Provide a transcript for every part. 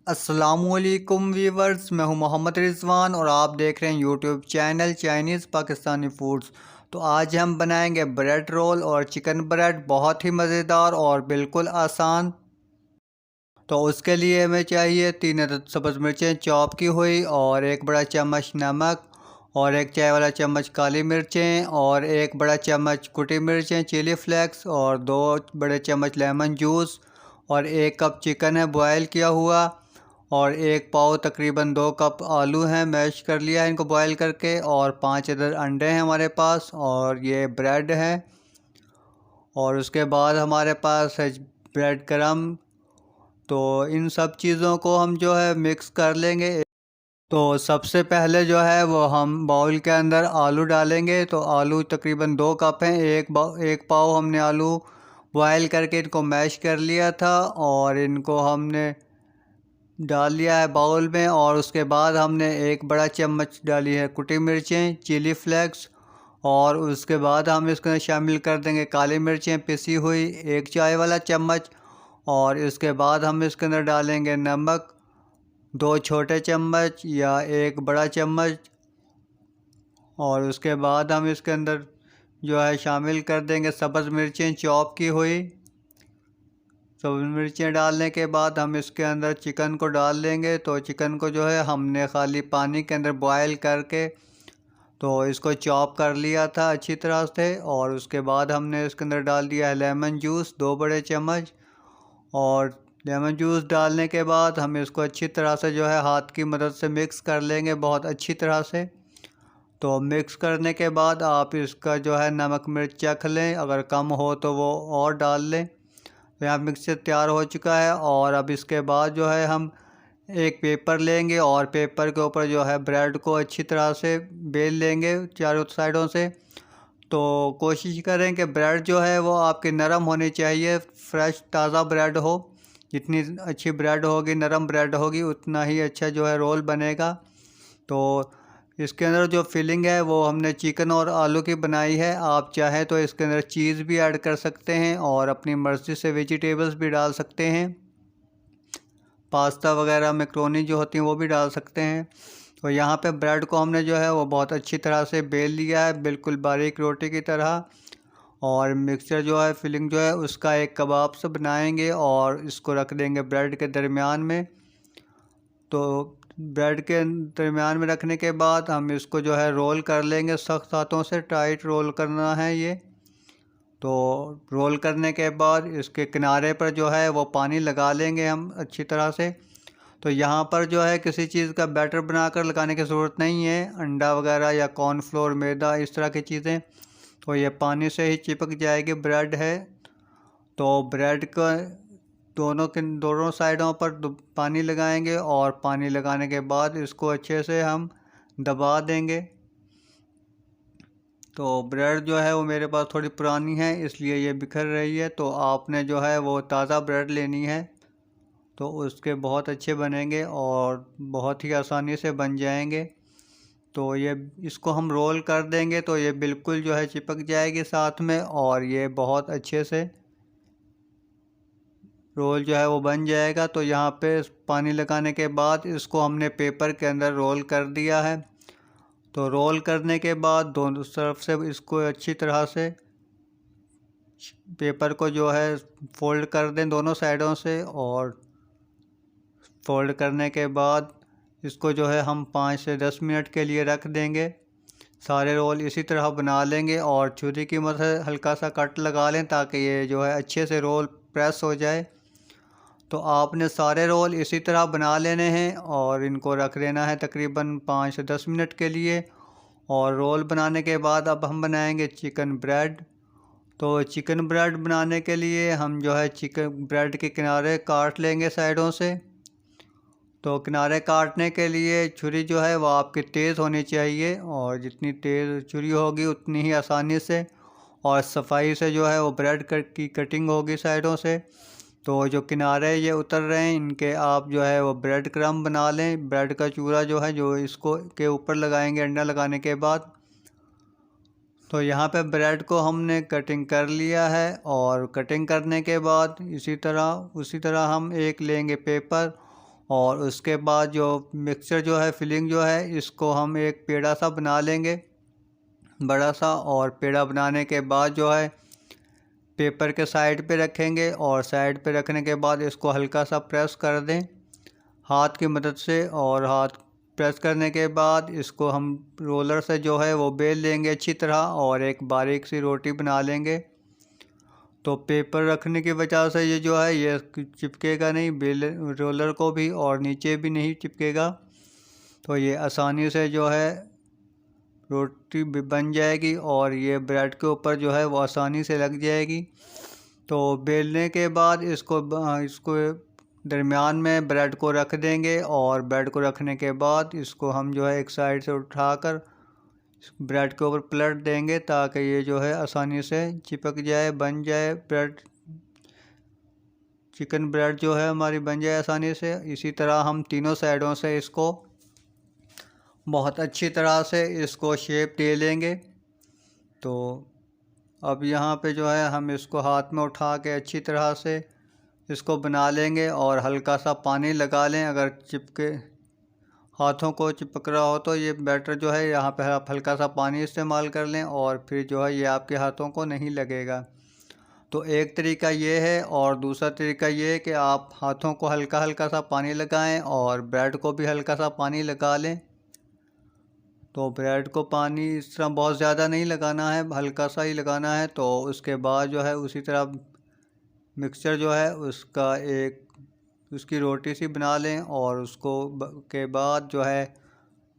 अस्सलामुअलैकुम वीवर्स, मैं हूं मोहम्मद रिजवान और आप देख रहे हैं YouTube channel Chinese Pakistani foods. तो आज हम बनाएंगे ब्रेड रोल और चिकन ब्रेड, बहुत ही मज़ेदार और बिल्कुल आसान। तो उसके लिए हमें चाहिए 3 सब्ज़ मिर्चें चॉप की हुई और एक बड़ा चम्मच नमक और एक चाय वाला चम्मच काली मिर्चें और एक बड़ा चम्मच कुटी मिर्चें चिली फ्लेक्स और 2 बड़े चम्मच लेमन जूस और 1 कप चिकन है बॉयल किया हुआ और 1 पाव तकरीबन 2 कप आलू हैं, मैश कर लिया है इनको बॉयल करके, और 5 अंडे हैं हमारे पास, और ये ब्रेड है। और उसके बाद हमारे पास है ब्रेड क्रम्ब। तो इन सब चीज़ों को हम जो है मिक्स कर लेंगे। तो सबसे पहले जो है वो हम बाउल के अंदर आलू डालेंगे। तो आलू तकरीबन 2 कप हैं, एक पाव हमने आलू बॉयल करके इनको मैश कर लिया था और इनको हमने डाल लिया है बाउल में। और उसके बाद हमने एक बड़ा चम्मच डाली है कुटी मिर्चें चिली फ्लेक्स, और उसके बाद हम इसके अंदर शामिल कर देंगे काली मिर्चें पिसी हुई 1 चाय वाला चम्मच, और इसके बाद हम इसके अंदर डालेंगे नमक 2 छोटे चम्मच या 1 बड़ा चम्मच, और उसके बाद हम इसके अंदर जो है शामिल कर देंगे सब्ज़ मिर्चें चॉप की हुई। सब्ज़ मिर्चें डालने के बाद हम इसके अंदर चिकन को डाल देंगे। तो चिकन को जो है हमने खाली पानी के अंदर बॉयल करके तो इसको चॉप कर लिया था अच्छी तरह से, और उसके बाद हमने इसके अंदर डाल दिया है लेमन जूस 2 बड़े चम्मच। और लेमन जूस डालने के बाद हम इसको अच्छी तरह से जो है हाथ की मदद से मिक्स कर लेंगे बहुत अच्छी तरह से। तो मिक्स करने के बाद आप इसका जो है नमक मिर्च चख लें, अगर कम हो तो वो और डाल लें। तो यहाँ मिक्सचर तैयार हो चुका है, और अब इसके बाद जो है हम एक पेपर लेंगे और पेपर के ऊपर जो है ब्रेड को अच्छी तरह से बेल लेंगे चारों साइडों से। तो कोशिश करें कि ब्रेड जो है वो आपकी नरम होनी चाहिए, फ्रेश ताज़ा ब्रेड हो। जितनी अच्छी ब्रेड होगी, नरम ब्रेड होगी, उतना ही अच्छा जो है रोल बनेगा। तो इसके अंदर जो फिलिंग है वो हमने चिकन और आलू की बनाई है। आप चाहें तो इसके अंदर चीज़ भी ऐड कर सकते हैं और अपनी मर्ज़ी से वेजिटेबल्स भी डाल सकते हैं, पास्ता वगैरह मैक्रोनी जो होती हैं वो भी डाल सकते हैं। तो यहाँ पे ब्रेड को हमने जो है वो बहुत अच्छी तरह से बेल लिया है, बिल्कुल बारीक रोटी की तरह। और मिक्सचर जो है फिलिंग जो है उसका एक कबाब से बनाएंगे और इसको रख देंगे ब्रेड के दरमियान में। तो ब्रेड के दरमियान में रखने के बाद हम इसको जो है रोल कर लेंगे, सख्त हाथों से टाइट रोल करना है ये। तो रोल करने के बाद इसके किनारे पर जो है वो पानी लगा लेंगे हम अच्छी तरह से। तो यहाँ पर जो है किसी चीज़ का बैटर बनाकर लगाने की ज़रूरत नहीं है, अंडा वगैरह या कॉर्नफ्लोर मैदा इस तरह की चीज़ें, तो ये पानी से ही चिपक जाएगी ब्रेड है। तो ब्रेड का दोनों साइडों पर पानी लगाएंगे और पानी लगाने के बाद इसको अच्छे से हम दबा देंगे। तो ब्रेड जो है वो मेरे पास थोड़ी पुरानी है इसलिए ये बिखर रही है, तो आपने जो है वो ताज़ा ब्रेड लेनी है तो उसके बहुत अच्छे बनेंगे और बहुत ही आसानी से बन जाएंगे। तो ये इसको हम रोल कर देंगे तो ये बिल्कुल जो है चिपक जाएगी साथ में, और ये बहुत अच्छे से रोल जो है वो बन जाएगा। तो यहाँ पे पानी लगाने के बाद इसको हमने पेपर के अंदर रोल कर दिया है। तो रोल करने के बाद दोनों तरफ से इसको अच्छी तरह से पेपर को जो है फोल्ड कर दें दोनों साइडों से, और फोल्ड करने के बाद इसको जो है हम 5 से 10 मिनट के लिए रख देंगे। सारे रोल इसी तरह बना लेंगे और छुरी की मदद से हल्का सा कट लगा लें ताकि ये जो है अच्छे से रोल प्रेस हो जाए। तो आपने सारे रोल इसी तरह बना लेने हैं और इनको रख देना है तकरीबन 5 से 10 मिनट के लिए। और रोल बनाने के बाद अब हम बनाएंगे चिकन ब्रेड। तो चिकन ब्रेड बनाने के लिए हम जो है चिकन ब्रेड के किनारे काट लेंगे साइडों से। तो किनारे काटने के लिए छुरी जो है वो आपकी तेज़ होनी चाहिए, और जितनी तेज़ छुरी होगी उतनी ही आसानी से और सफाई से जो है वो ब्रेड की कटिंग होगी साइडों से। तो जो किनारे ये उतर रहे हैं इनके आप जो है वो ब्रेड क्रम्ब बना लें, ब्रेड का चूरा जो है जो इसको के ऊपर लगाएंगे अंडा लगाने के बाद। तो यहाँ पे ब्रेड को हमने कटिंग कर लिया है, और कटिंग करने के बाद उसी तरह हम एक लेंगे पेपर और उसके बाद जो मिक्सचर जो है फिलिंग जो है इसको हम एक पेड़ा सा बना लेंगे बड़ा सा। और पेड़ा बनाने के बाद जो है पेपर के साइड पे रखेंगे और साइड पे रखने के बाद इसको हल्का सा प्रेस कर दें हाथ की मदद से। और हाथ प्रेस करने के बाद इसको हम रोलर से जो है वो बेल लेंगे अच्छी तरह और एक बारीक सी रोटी बना लेंगे। तो पेपर रखने की वजह से ये जो है ये चिपकेगा नहीं बेल रोलर को भी और नीचे भी नहीं चिपकेगा। तो ये आसानी से जो है रोटी भी बन जाएगी और ये ब्रेड के ऊपर जो है वो आसानी से लग जाएगी। तो बेलने के बाद इसको दरमियान में ब्रेड को रख देंगे और ब्रेड को रखने के बाद इसको हम जो है एक साइड से उठाकर ब्रेड के ऊपर पलट देंगे ताकि ये जो है आसानी से चिपक जाए बन जाए ब्रेड। चिकन ब्रेड जो है हमारी बन जाए आसानी से। इसी तरह हम तीनों साइडों से इसको बहुत अच्छी तरह से इसको शेप दे लेंगे। तो अब यहाँ पे जो है हम इसको हाथ में उठा के अच्छी तरह से इसको बना लेंगे और हल्का सा पानी लगा लें। अगर चिपके हाथों को चिपक रहा हो तो ये बैटर जो है यहाँ पे आप हल्का सा पानी इस्तेमाल कर लें और फिर जो है ये आपके हाथों को नहीं लगेगा। तो एक तरीका ये है और दूसरा तरीका ये है कि आप हाथों को हल्का हल्का सा पानी लगाएं और ब्रेड को भी हल्का सा पानी लगा लें। तो ब्रेड को पानी इस तरह बहुत ज़्यादा नहीं लगाना है हल्का सा ही लगाना है। तो उसके बाद जो है उसी तरह मिक्सचर जो है उसका एक उसकी रोटी सी बना लें और उसको के बाद जो है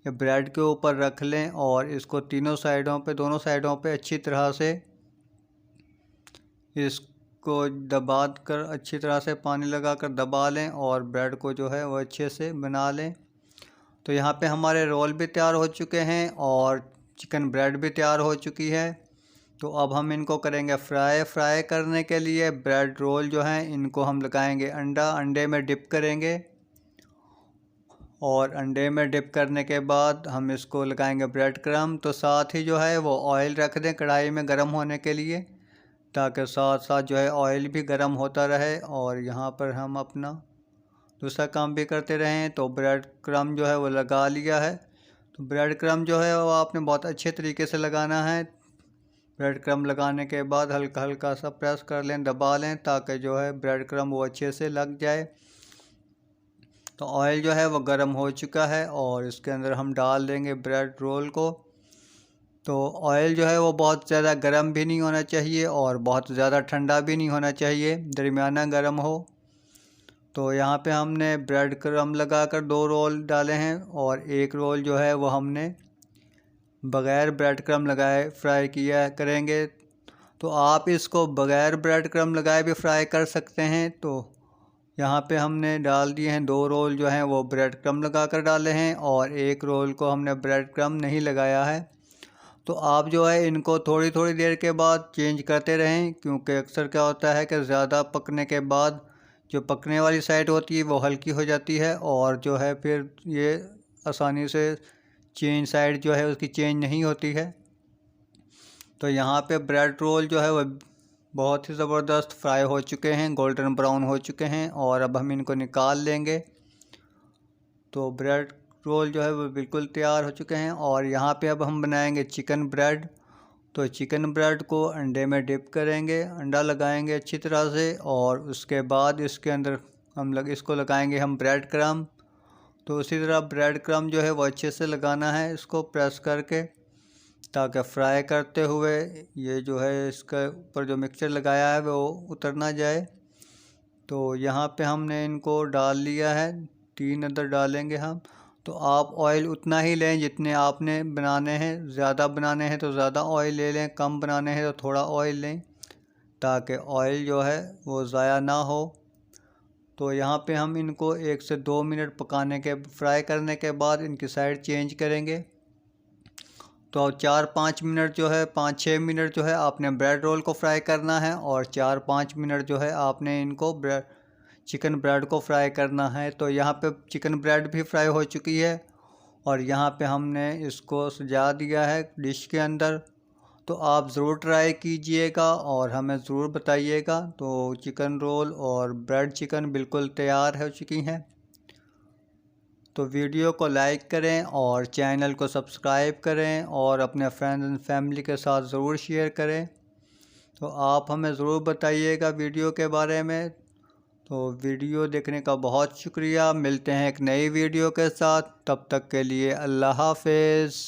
ये ब्रेड के ऊपर रख लें और इसको तीनों साइडों पे दोनों साइडों पे अच्छी तरह से इसको दबा कर अच्छी तरह से पानी लगा कर दबा लें और ब्रेड को जो है वो अच्छे से बना लें। तो यहाँ पे हमारे रोल भी तैयार हो चुके हैं और चिकन ब्रेड भी तैयार हो चुकी है। तो अब हम इनको करेंगे फ्राई करने के लिए ब्रेड रोल जो हैं इनको हम लगाएंगे अंडे में डिप करेंगे और अंडे में डिप करने के बाद हम इसको लगाएंगे ब्रेड क्रम। तो साथ ही जो है वो ऑयल रख दें कढ़ाई में गर्म होने के लिए ताकि साथ साथ जो है ऑयल भी गर्म होता रहे और यहाँ पर हम अपना दूसरा काम भी करते रहें। तो ब्रेड क्रम जो है वो लगा लिया है। तो ब्रेड क्रम जो है वो आपने बहुत अच्छे तरीके से लगाना है। ब्रेड क्रम लगाने के बाद हल्का हल्का सा प्रेस कर लें दबा लें ताकि जो है ब्रेड क्रम वो अच्छे से लग जाए। तो ऑयल जो है वो गर्म हो चुका है और इसके अंदर हम डाल देंगे ब्रेड रोल को। तो ऑयल जो है वो बहुत ज़्यादा गर्म भी नहीं होना चाहिए और बहुत ज़्यादा ठंडा भी नहीं होना चाहिए दरमियाना गर्म हो। तो यहाँ पे हमने ब्रेड क्रम लगाकर 2 रोल डाले हैं और एक रोल जो है वो हमने बग़ैर ब्रेड क्रम लगाए फ्राई किया करेंगे। तो आप इसको बग़ैर ब्रेड क्रम लगाए भी फ्राई कर सकते हैं। तो यहाँ पे हमने डाल दिए हैं 2 रोल जो हैं वो ब्रेड क्रम लगा कर डाले हैं और एक रोल को हमने ब्रेड क्रम नहीं लगाया है। तो आप जो है इनको थोड़ी थोड़ी देर के बाद चेंज करते रहें क्योंकि अक्सर क्या होता है कि ज़्यादा पकने के बाद जो पकने वाली साइड होती है वो हल्की हो जाती है और जो है फिर ये आसानी से चेंज साइड जो है उसकी चेंज नहीं होती है। तो यहाँ पे ब्रेड रोल जो है वो बहुत ही ज़बरदस्त फ्राई हो चुके हैं गोल्डन ब्राउन हो चुके हैं और अब हम इनको निकाल लेंगे। तो ब्रेड रोल जो है वो बिल्कुल तैयार हो चुके हैं और यहाँ पे अब हम बनाएंगे चिकन ब्रेड। तो चिकन ब्रेड को अंडे में डिप करेंगे अंडा लगाएंगे अच्छी तरह से और उसके बाद इसके अंदर इसको लगाएंगे हम ब्रेड क्रम। तो उसी तरह ब्रेड क्रम जो है वो अच्छे से लगाना है इसको प्रेस करके ताकि फ्राई करते हुए ये जो है इसके ऊपर जो मिक्सचर लगाया है वो उतर ना जाए। तो यहाँ पे हमने इनको डाल लिया है 3 अंदर डालेंगे हम। तो आप ऑयल उतना ही लें जितने आपने बनाने हैं। ज़्यादा बनाने हैं तो ज़्यादा ऑयल ले लें कम बनाने हैं तो थोड़ा ऑयल लें ताकि ऑयल जो है वो ज़ाया ना हो। तो यहाँ पे हम इनको 1 से 2 मिनट फ्राई करने के बाद इनकी साइड चेंज करेंगे। तो 4-5 मिनट जो है 5-6 मिनट जो है आपने ब्रेड रोल को फ्राई करना है और 4-5 मिनट जो है आपने इनको चिकन ब्रेड को फ्राई करना है। तो यहाँ पे चिकन ब्रेड भी फ्राई हो चुकी है और यहाँ पे हमने इसको सजा दिया है डिश के अंदर। तो आप ज़रूर ट्राई कीजिएगा और हमें ज़रूर बताइएगा। तो चिकन रोल और ब्रेड चिकन बिल्कुल तैयार हो चुकी हैं। तो वीडियो को लाइक करें और चैनल को सब्सक्राइब करें और अपने फ्रेंड्स एंड फैमिली के साथ ज़रूर शेयर करें। तो आप हमें ज़रूर बताइएगा वीडियो के बारे में। तो वीडियो देखने का बहुत शुक्रिया। मिलते हैं एक नई वीडियो के साथ, तब तक के लिए अल्लाह हाफ़िज़।